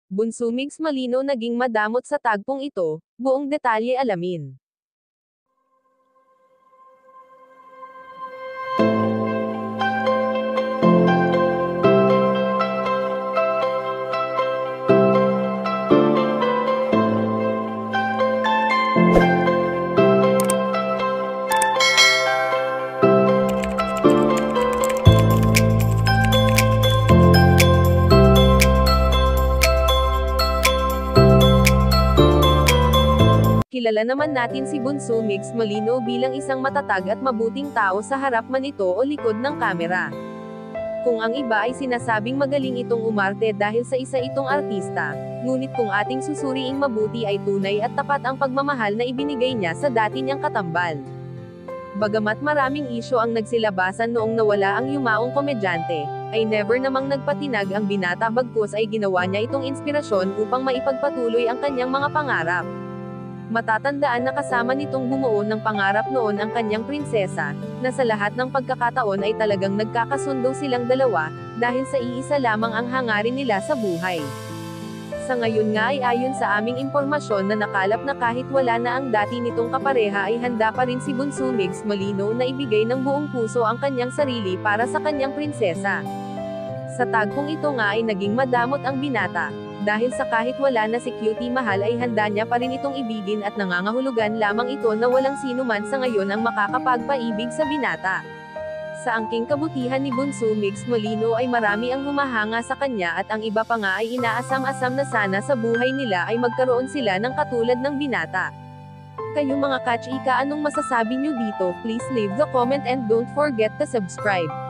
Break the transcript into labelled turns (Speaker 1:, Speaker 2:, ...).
Speaker 1: Bunso Migs Malino naging madamot sa tagpong ito, buong detalye alamin. Kilala naman natin si Bunso Migs Malino bilang isang matatag at mabuting tao sa harap man ito o likod ng kamera. Kung ang iba ay sinasabing magaling itong umarte dahil sa isa itong artista, ngunit kung ating susuriing mabuti ay tunay at tapat ang pagmamahal na ibinigay niya sa dati niyang katambal. Bagamat maraming isyo ang nagsilabasan noong nawala ang yumaong komedyante, ay never namang nagpatinag ang binata bagkus ay ginawa niya itong inspirasyon upang maipagpatuloy ang kanyang mga pangarap. Matatandaan na kasama nitong bumuo ng pangarap noon ang kanyang prinsesa, na sa lahat ng pagkakataon ay talagang nagkakasundo silang dalawa, dahil sa iisa lamang ang hangarin nila sa buhay. Sa ngayon nga ay ayon sa aming impormasyon na nakalap na kahit wala na ang dati nitong kapareha ay handa pa rin si Bunso Migs Malino na ibigay ng buong puso ang kanyang sarili para sa kanyang prinsesa. Sa tagpong ito nga ay naging madamot ang binata. Dahil sa kahit wala na si Cutie Mahal ay handa niya pa rin itong ibigin at nangangahulugan lamang ito na walang sino man sa ngayon ang makakapagpaibig sa binata. Sa angking kabutihan ni Bunso Migs Malino ay marami ang humahanga sa kanya at ang iba pa nga ay inaasam-asam na sana sa buhay nila ay magkaroon sila ng katulad ng binata. Kayo mga kachika, anong masasabi nyo dito? Please leave the comment and don't forget to subscribe.